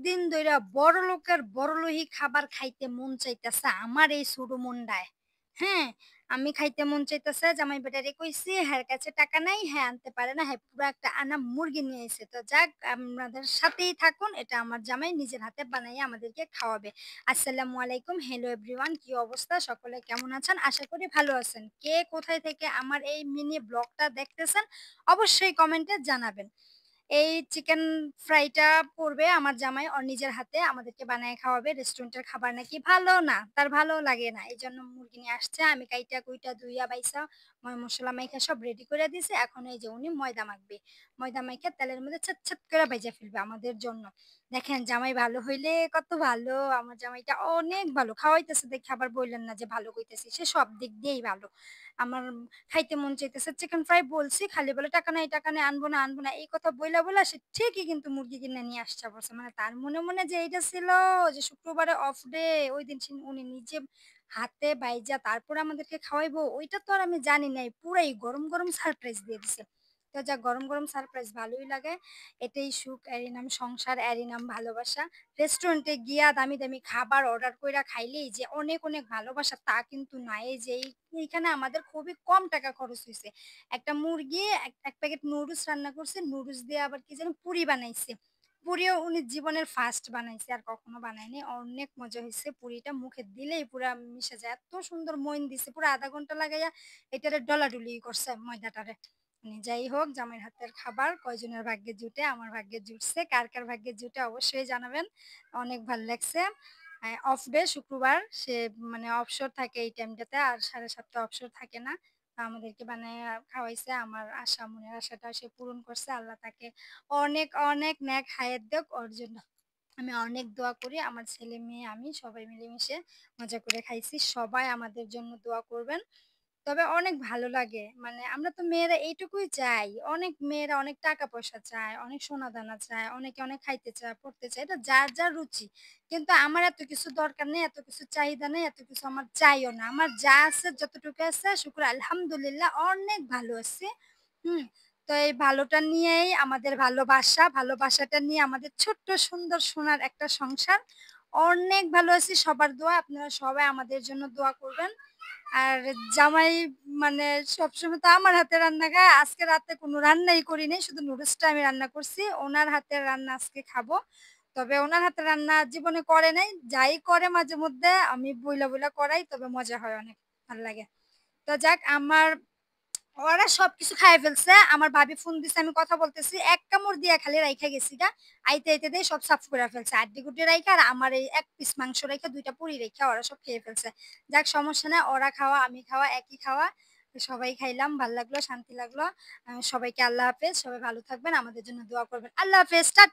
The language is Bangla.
দিন ধইরা বড়লোকের বড়লোহি খাবার খাইতে মন চাইতেছে আমার এই ছোট মনটায়। হ্যাঁ? আমি খাইতে মন চাইতেছে জামাই বেটারে কইছি, হ্যার কাছে টাকা নাই, হ্যাঁ আনতে পারে না। হ্যাঁ পুরা একটা আনা মুরগি নিয়ে আইছে। তো যাক আপনাদের সাথেই থাকুন। এটা আমার জামাই নিজের হাতে বানাইয়া আমাদেরকে খাওয়াবে। আসসালামু আলাইকুম। হ্যালো এভরিওয়ান কি অবস্থা? সকলে কেমন আছেন? আশা করি ভালো আছেন। কে কোথায় থেকে আমার এই মিনি ব্লগটা দেখতেছেন অবশ্যই কমেন্টে জানাবেন। এই চিকেন ফ্রাইটা করবে আমার জামাই ওর নিজের হাতে আমাদেরকে বানায় খাওয়াবে। রেস্টুরেন্টের খাবার নাকি ভালো না। তার ভালো লাগে না। এজন্য মুরগি নিয়ে আসছে। আমি কাইটা কুইটা ধুইয়া বাইসা মসলা মাইখা সব রেডি করে দিছি। এখন এই যে উনি ময়দা মাখবে। ময়দা মাইখা তেলের মধ্যে ছ্যাঁত করে ভাইজা ফেলবে আমাদের জন্য। দেখেন জামাই ভালো হইলে কত ভালো। আমার জামাইটা অনেক ভালো। খাওয়াইতেছে দেখে আবার বইলেন না যে ভালো কইতেছি। সে সব দিক দিয়েই ভালো। আমার খাইতে মন চাইতেছে চিকেন ফ্রাই বলছি খালি বলে টাকা নাই টাকা নাই আনবো না আনবো না এই কথা বইলা বইলা সে ঠিকই কিন্তু মুরগি কিনে নিয়ে আসছে বলছে মানে তার মনে মনে যে এইটা ছিল যে শুক্রবারে অফ ডে ওই দিন উনি নিজে হাতে বাইজা তারপরে আমাদেরকে খাওয়াইবো ওইটা তো আর আমি জানি নাই পুরাই গরম গরম সারপ্রাইজ দিয়ে দিছে তো যা গরম গরম সারপ্রাইজ ভালোই লাগে এটাই সুখ এরই নাম সংসার এরই নাম ভালোবাসা রেস্টুরেন্টে গিয়া দামি দামি খাবার অর্ডার কইরা খাইলেই যে অনেক অনেক ভালোবাসা তা কিন্তু না এই যে এইখানে আমাদের খুবই কম টাকা খরচ হইছে। একটা মুরগি, এক প্যাকেট নুডলস রান্না করছে। নুডলস দিয়ে আবার কি জানি পুরি বানাইছে। পুরিও উনি জীবনের ফার্স্ট বানাইছে। আর কখনো বানায়নি। অনেক মজা হইছে। পুরিটা মুখে দিলেই পুরা মিশে যায়। এত সুন্দর মইন দিছে। পুরা ০.৫ ঘন্টা লাগাইয়া এটারে ডলাডুলি করছে ময়দাটারে। যাই হোক জামাইয়ের হাতের খাবার কয়জনের ভাগ্যে জুটে? আমার ভাগ্যে জুটছে। কার, কার ভাগ্যে জুটে অবশ্যই জানাবেন। অনেক ভাল লাগছে। অফ ডে শুক্রবার সে মানে অবসর থাকে এই টাইমটাতে আর ৭:৩০ অবসর থাকে না। তো আমাদেরকে বানাইয়া খাওয়াইছে। আমার আশা মনের আশাটা সে পূরণ করছে। আল্লাহ তাকে অনেক, অনেক নেক হায়াত দেক ওর জন্য। আমি অনেক দোয়া করি। আমার ছেলে মেয়ে আমি সবাই মিলেমিশে মজা করে খাইছি। সবাই আমাদের জন্য দোয়া করবেন। তবে অনেক ভালো লাগে। মানে আমরা তো মেয়েরা এইটুকুই চাই। অনেক মেয়েরা অনেক টাকা-পয়সা চায়, অনেক সোনা-দানা চায়, অনেকে অনেক খাইতে চায়, পড়তে চায়। এটা যার, যার রুচি। কিন্তু আমার এত কিছু দরকার নেই, এত কিছু চাহিদা নেই, এত কিছু আমার চাইও না। আমার যা আছে যতটুকু আছে শুকর আলহামদুলিল্লাহ অনেক ভালো আছি। হুম? তো এই ভালোটা নিয়েই আমাদের ভালোবাসা, ভালোবাসাটা নিয়ে আমাদের ছোট্ট সুন্দর সোনার একটা সংসার। অনেক ভালো আছি সবার দোয়া। আপনারা সবাই আমাদের জন্য দোয়া করবেন। আর জামাই মানে সবসময় তো আমার হাতে রান্না খায়। আজকে রাতে কোনো রান্নাই করি নাই। শুধু নুডলসটা আমি রান্না করছি। উনার হাতের রান্না আজকে খাবো। তবে উনার হাতের রান্না জীবনে করে নাই। যাই করে মাঝেমধ্যে আমি বইলা, বইলা করাই। তবে মজা হয় অনেক। ভাল লাগে। তো যাক আমার ওরা সবকিছু খাইয়া ফেলছে। আমার ভাবি ফোন দিছে আমি কথা বলতেছি। এক কামড় দিয়া খালি রাইখা গেছি গা। আইতে, আইতে দেই সব সাফ কইরা ফেলছে। আড্ডি-গুড্ডি রাইখা আর আমার এই ১ পিস মাংস রাইখা ২ টা পুরি রাইখা ওরা সব খেয়ে ফেলছে। যাক সমস্যা নাই। ওরা খাওয়া, আমি খাওয়া একই খাওয়া। তো সবাই খাইলাম। ভাল লাগলো, শান্তি লাগলো। সবাইকে আল্লাহ হাফেজ। সবাই ভালো থাকবেন। আমাদের জন্য দোয়া করবেন। আল্লাহ হাফেজ। টাটা।